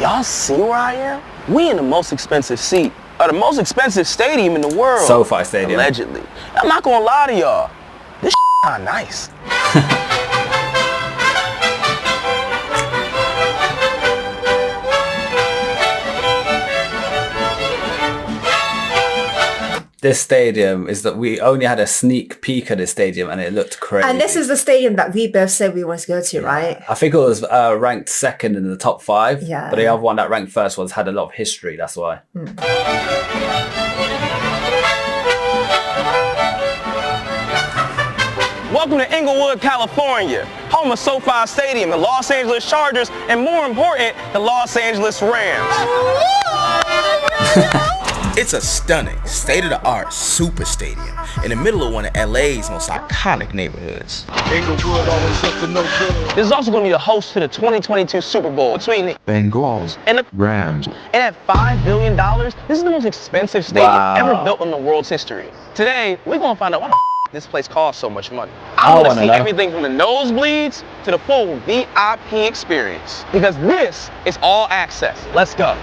Y'all see where I am? We in the most expensive seat, or the most expensive stadium in the world. SoFi Stadium. Allegedly. I'm not gonna lie to y'all. This kinda nice. This stadium is that we only had a sneak peek at this stadium and it looked crazy. And this is the stadium that we both said we wanted to go to, right? I think it was ranked second in the top 5. Yeah. But the other one that ranked first had a lot of history, that's why. Welcome to Inglewood, California, home of SoFi Stadium, the Los Angeles Chargers, and more important, the Los Angeles Rams. It's a stunning, state-of-the-art super stadium in the middle of one of LA's most iconic neighborhoods. Inglewood always up to no good. This is also going to be the host to the 2022 Super Bowl between the Bengals and the Rams. And at $5 billion, this is the most expensive stadium ever built in the world's history. Today, we're going to find out why the this place costs so much money. I want to see everything from the nosebleeds to the full VIP experience. Because this is all access. Let's go.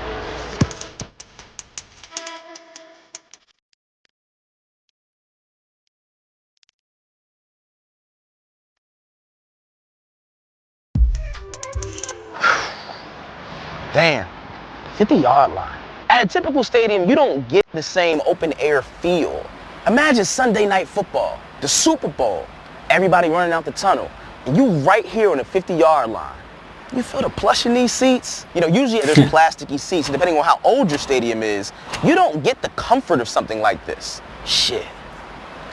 Damn, 50-yard line. At a typical stadium, you don't get the same open air feel. Imagine Sunday night football, the Super Bowl, everybody running out the tunnel, and you right here on the 50-yard line. You feel the plush in these seats? You know, usually there's plasticky seats, and depending on how old your stadium is, you don't get the comfort of something like this. Shit,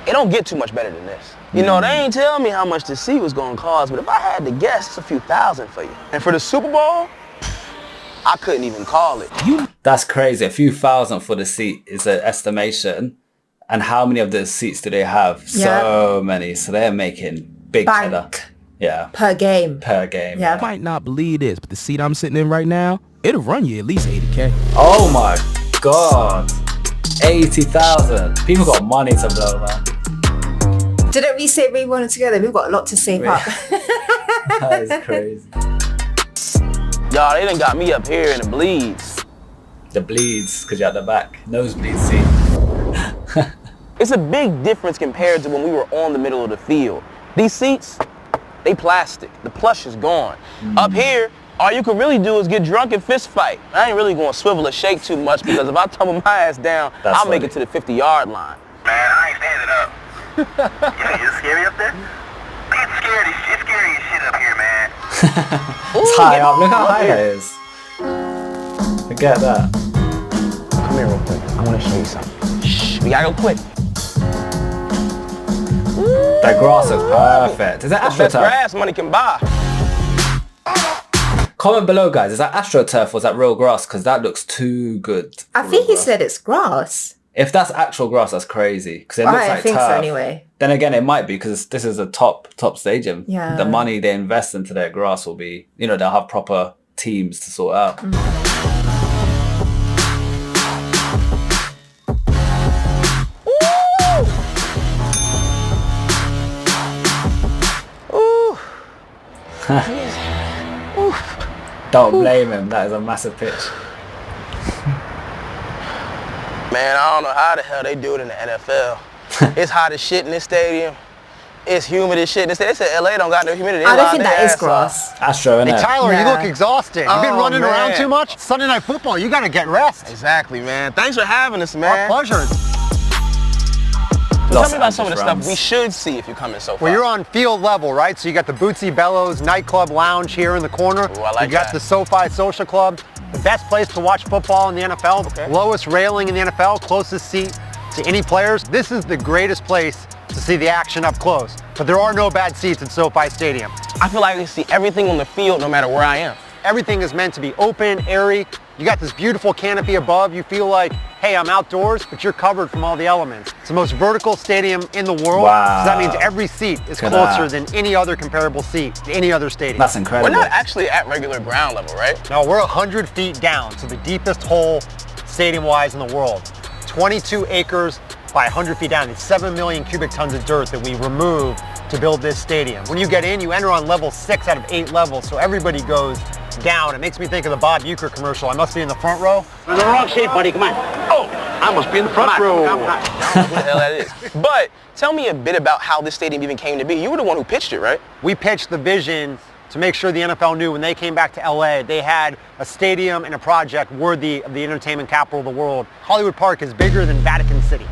it don't get too much better than this. You know, they ain't tell me how much the seat was gonna cost, but if I had to guess, it's a few thousand for you. And for the Super Bowl, I couldn't even call it. That's crazy. A few thousand for the seat is an estimation. And how many of the seats do they have? Yeah. So many. So they're making big cheddar. Yeah. Per game. Per game. Yeah. You might not believe this, but the seat I'm sitting in right now, it'll run you at least $80K. Oh my God. 80,000. People got money to blow, man. Didn't we say we wanted to go there? We've got a lot to save up. That is crazy. Y'all, they done got me up here in the bleeds. The bleeds, because you're at the back. Nosebleed seat. It's a big difference compared to when we were on the middle of the field. These seats, they plastic. The plush is gone. Up here, all you can really do is get drunk and fist fight. I ain't really gonna swivel or shake too much because if I tumble my ass down, I'll make it to the 50-yard line. Man, I ain't standing up. Yeah, is it scary up there? It's scary. It's scary as shit up here, man. It's high up. Look how high that is. Forget that. Come here real quick. I want to show you something. Shh, we gotta go quick. That grass is perfect. Is that That's the best AstroTurf? grass money can buy. Comment below, guys. Is that AstroTurf or is that real grass? Because that looks too good. I think he said it's grass. If that's actual grass, that's crazy. Because it looks like I think turf. so anyway. Then again, it might be because this is a top stadium. Yeah. The money they invest into their grass will be, you know, they'll have proper teams to sort out. Don't blame him. That is a massive pitch. Man, I don't know how the hell they do it in the NFL. It's hot as shit in this stadium. It's humid as shit in this stadium. They said LA don't got no humidity. I don't think that is grass. Astro, innit? Hey, Tyler, you look exhausted. You've been running around man. too much. Sunday Night Football, you got to get rest. Exactly, man. Thanks for having us, Our man. pleasure. Tell me about some of the stuff we should see if you come in so far. Well, you're on field level, right? So you got the Bootsy Bellows nightclub lounge here in the corner. Ooh, I like you got that. the SoFi Social Club, the best place to watch football in the NFL. Okay. Lowest railing in the NFL, closest seat to any players. This is the greatest place to see the action up close. But there are no bad seats at SoFi Stadium. I feel like I can see everything on the field no matter where I am. Everything is meant to be open, airy. You got this beautiful canopy above. You feel like, hey, I'm outdoors, but you're covered from all the elements. It's the most vertical stadium in the world. Wow. So that means every seat is Look at closer that. than any other comparable seat to any other stadium. That's incredible. We're not actually at regular ground level, right? No, we're 100 feet down to the deepest hole stadium-wise in the world. 22 acres by 100 feet down. It's 7 million cubic tons of dirt that we remove to build this stadium. When you get in, you enter on level 6 out of 8 levels, so everybody goes gown. It makes me think of the Bob Uecker commercial. I must be in the front row. You're in the wrong shape, buddy. Come on. Oh, I must be in the front row. I don't know who the hell that is. But tell me a bit about how this stadium even came to be. You were the one who pitched it, right? We pitched the vision to make sure the NFL knew when they came back to LA, they had a stadium and a project worthy of the entertainment capital of the world. Hollywood Park is bigger than Vatican City.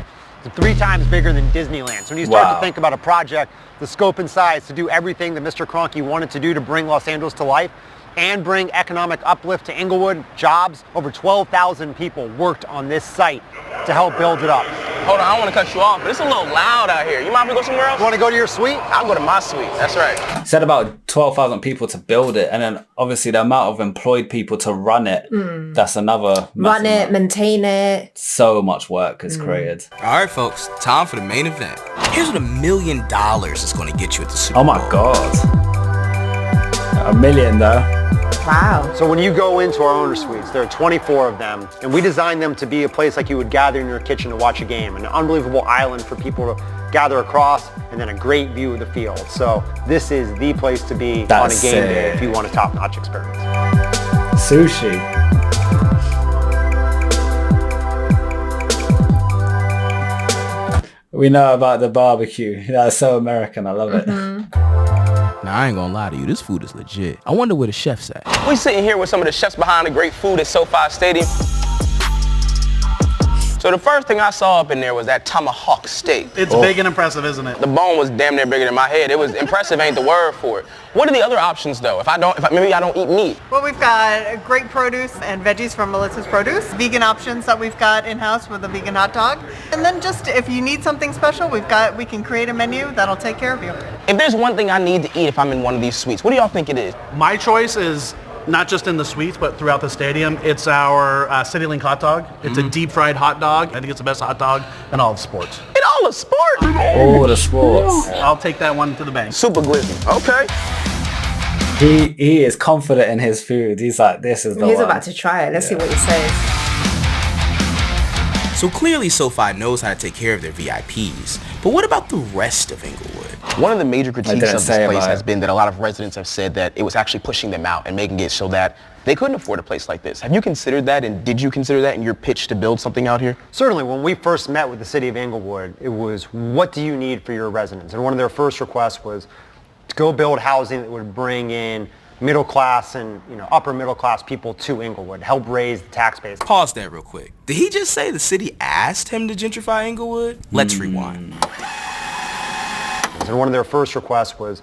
It's 3 times bigger than Disneyland. So when you start to think about a project, the scope and size to do everything that Mr. Kroenke wanted to do to bring Los Angeles to life and bring economic uplift to Inglewood, jobs, over 12,000 people worked on this site to help build it up. Hold on, I don't want to cut you off, but it's a little loud out here. You mind if we go somewhere else? You want to go to your suite? I'll go to my suite. That's right. Said about 12,000 people to build it, and then obviously the amount of employed people to run it, that's another Run it, amount. maintain it. So much work is created. All right, folks, time for the main event. Here's what $1 million is going to get you at the Super Oh Bowl. my God. $1 million though. Wow. So when you go into our owner suites, there are 24 of them, and we designed them to be a place like you would gather in your kitchen to watch a game, an unbelievable island for people to gather across, and then a great view of the field. So this is the place to be on a That's game day sick. if you want a top-notch experience. Sushi. We know about the barbecue. That's so American. I love it. Now, I ain't gonna lie to you, this food is legit. I wonder where the chef's at. We sitting here with some of the chefs behind the great food at SoFi Stadium. So the first thing I saw up in there was that tomahawk steak. It's big and impressive, isn't it? The bone was damn near bigger than my head. It was impressive, ain't the word for it. What are the other options though? Maybe I don't eat meat. Well, we've got great produce and veggies from Melissa's Produce. Vegan options that we've got in-house with a vegan hot dog. And then just if you need something special, we can create a menu that'll take care of you. If there's one thing I need to eat if I'm in one of these suites, what do y'all think it is? My choice is not just in the suites, but throughout the stadium. It's our CityLink hot dog. It's a deep fried hot dog. I think it's the best hot dog in all of sports. In all of sport? All the sports. I'll take that one to the bank. Super glizzy. Okay. He is confident in his food. He's like, this is the He's one. about to try it. Let's see what he says. So clearly SoFi knows how to take care of their VIPs. But what about the rest of Inglewood? One of the major critiques didn't of this say place about has it. been that a lot of residents have said that it was actually pushing them out and making it so that they couldn't afford a place like this. Have you considered that, and did you consider that in your pitch to build something out here? Certainly, when we first met with the city of Inglewood, it was, what do you need for your residents? And one of their first requests was to go build housing that would bring in middle class and upper middle class people to Inglewood, help raise the tax base. Pause that real quick. Did he just say the city asked him to gentrify Inglewood? Let's rewind. And one of their first requests was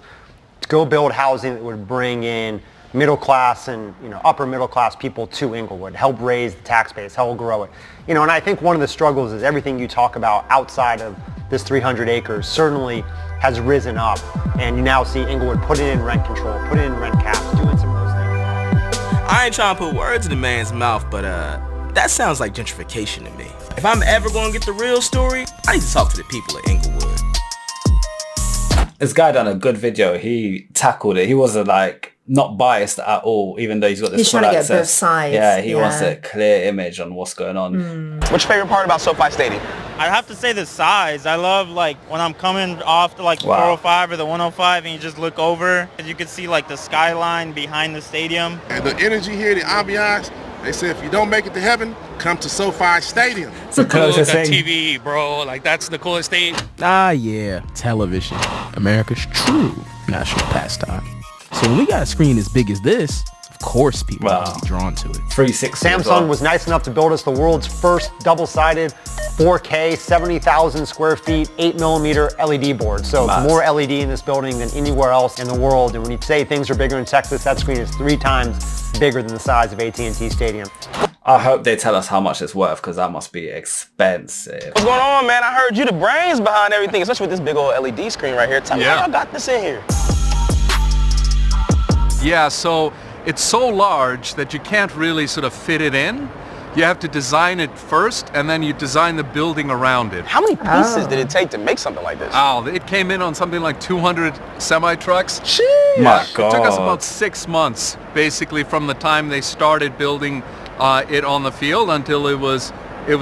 to go build housing that would bring in middle class and upper middle class people to Inglewood, help raise the tax base, help grow it. And I think one of the struggles is everything you talk about outside of this 300 acres certainly has risen up, and you now see Inglewood put it in rent control, put it in rent caps, doing some of those things. I ain't trying to put words in the man's mouth, but that sounds like gentrification to me. If I'm ever going to get the real story, I need to talk to the people at Inglewood. This guy done a good video. He tackled it. He wasn't not biased at all, even though he's got this He's full trying to get access. both sides. Yeah, he wants a clear image on what's going on. What's your favorite part about SoFi Stadium? I'd have to say the size. I love when I'm coming off the 405 or the 105 and you just look over and you can see the skyline behind the stadium. And the energy here, the ambiance, they say if you don't make it to heaven, come to SoFi Stadium. It's the closest thing. TV, bro. That's the coolest thing. Ah, yeah, television. America's true national pastime. So when we got a screen as big as this, of course people will be drawn to it. 360. Samsung was nice enough to build us the world's first double-sided 4K, 70,000 square feet, 8mm LED board. So more LED in this building than anywhere else in the world. And when you say things are bigger in Texas, that screen is 3 times bigger than the size of AT&T Stadium. I hope they tell us how much it's worth, because that must be expensive. What's going on, man? I heard you the brains behind everything, especially with this big old LED screen right here. Tell me how y'all got this in here. Yeah, so it's so large that you can't really sort of fit it in. You have to design it first, and then you design the building around it. How many pieces did it take to make something like this? Oh, it came in on something like 200 semi-trucks. Jeez. My It took us God. about 6 months, basically, from the time they started building it on the field until it was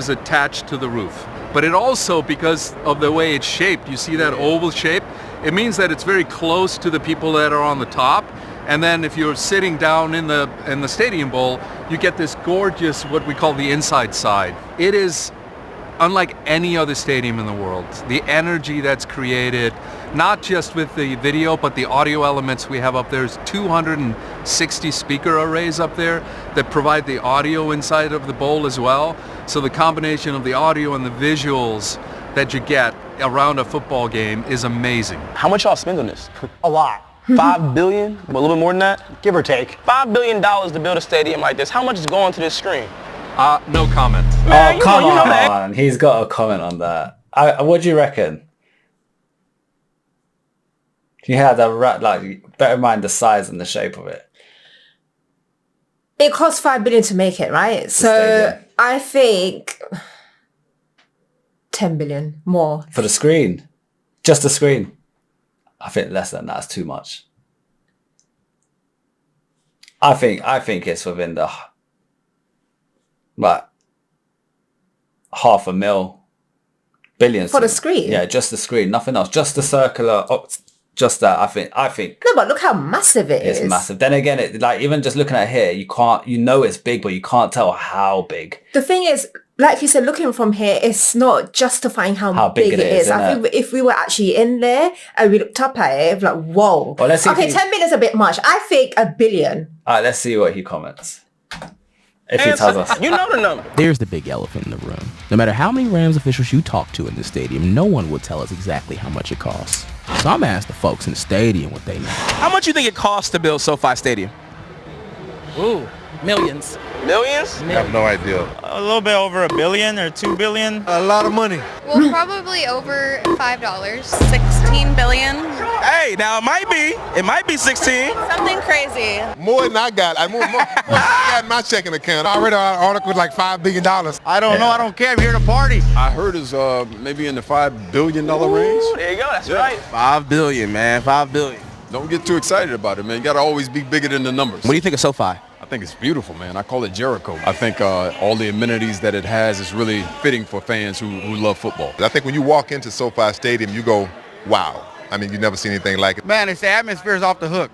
attached to the roof. But it also, because of the way it's shaped, you see that oval shape, it means that it's very close to the people that are on the top. And then if you're sitting down in the Stadium Bowl, you get this gorgeous, what we call the inside side. It is unlike any other stadium in the world. The energy that's created, not just with the video, but the audio elements we have up there. There's 260 speaker arrays up there that provide the audio inside of the bowl as well. So the combination of the audio and the visuals that you get around a football game is amazing. How much y'all spend on this? A lot. $5 billion? A little bit more than that? Give or take. $5 billion to build a stadium like this. How much is going to this screen? No comment. Man, come you know that. on. He's got a comment on that. What do you reckon? You had bear in mind the size and the shape of it. It costs $5 billion to make it, right? So stadium. I think 10 billion more. For the screen. Just the screen. I think less than that's too much. I think it's within the $500 million For the screen? Yeah, just the screen, nothing else. Just the circular, just that. I think. No, but look how massive it is. It's massive. Then again, even just looking at here, you know it's big, but you can't tell how big. The thing is, like you said, looking from here, it's not justifying how big it is. I think if we were actually in there and we looked up at it, like, whoa. Well, let's see 10 billion is a bit much. I think $1 billion. All right, let's see what he comments. If he tells us. You know the number. There's the big elephant in the room. No matter how many Rams officials you talk to in the stadium, no one will tell us exactly how much it costs. So I'm gonna ask the folks in the stadium what they know. How much you think it costs to build SoFi Stadium? Ooh, millions. Millions? I have no idea. A little bit over $1 billion or $2 billion. A lot of money. Well, probably over $5. 16 billion. Hey, now it might be 16. Something crazy. More than I got. I got in my checking account. I read an article with like $5 billion. I don't know. I don't care. I'm here to party. I heard it's maybe in the $5 billion range. There you go. That's right. 5 billion, man. 5 billion. Don't get too excited about it, man. You got to always be bigger than the numbers. What do you think of SoFi? I think it's beautiful, man. I call it Jericho. I think all the amenities that it has is really fitting for fans who love football. I think when you walk into SoFi Stadium, you go, wow. I mean, you never seen anything like it. Man, it's the atmosphere is off the hook.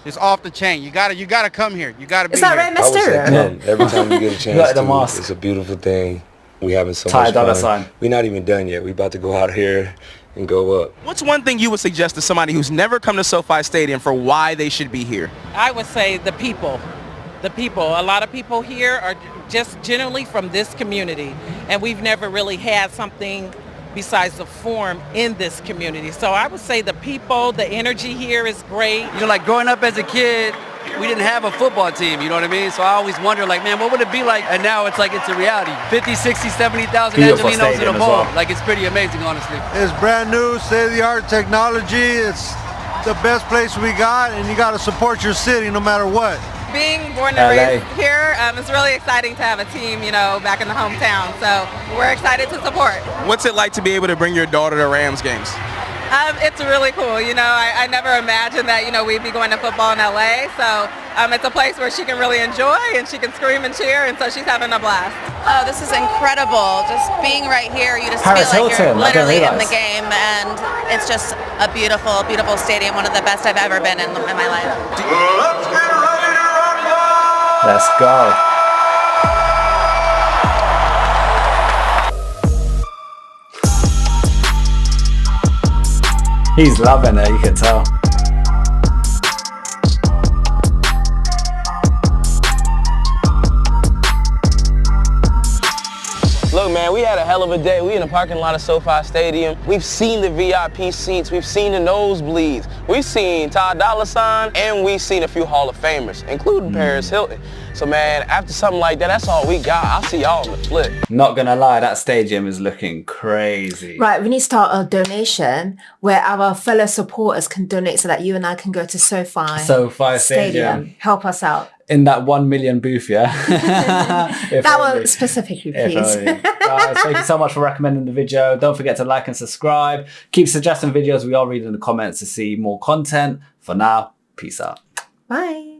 It's off the chain. You gotta come here. You gotta be Is that here. right, Mysterio? Every time you get a chance to, it's a beautiful thing. We having so much fun. We're not even done yet. We about to go out here and go up. What's one thing you would suggest to somebody who's never come to SoFi Stadium for why they should be here? I would say the people. The people. A lot of people here are just generally from this community, and we've never really had something besides the form in this community. So I would say the people, the energy here is great. You know, like growing up as a kid, we didn't have a football team, you know what I mean? So I always wonder, like, man, what would it be like? And now it's like, it's a reality. 50, 60, 70,000 Angelinos in a bowl. Like, it's pretty amazing, honestly. It's brand new, state-of-the-art technology. It's the best place we got, and you got to support your city no matter what. Being born and raised here, it's really exciting to have a team, back in the hometown. So we're excited to support. What's it like to be able to bring your daughter to Rams games? It's really cool. I never imagined that, we'd be going to football in LA. So it's a place where she can really enjoy and she can scream and cheer. And so she's having a blast. Oh, this is incredible. Just being right here, you just Paris feel like Hilton, you're literally in the realize. game. And it's just a beautiful, beautiful stadium. One of the best I've ever been in my life. Let's get ready to rock. Let's go. He's loving it, you can tell. Look, man, we had a hell of a day. We in the parking lot of SoFi Stadium. We've seen the VIP seats. We've seen the nosebleeds. We've seen Ty Dolla $ign, and we've seen a few Hall of Famers, including Paris Hilton. So, man, after something like that, that's all we got. I'll see y'all on the flip. Not gonna lie, that stadium is looking crazy. Right, we need to start a donation where our fellow supporters can donate so that you and I can go to SoFi Stadium. Help us out. In that 1 million booth, yeah? That one specifically, please. Guys, thank you so much for recommending the video. Don't forget to like and subscribe. Keep suggesting videos. We are reading the comments to see more content. For now, peace out. Bye.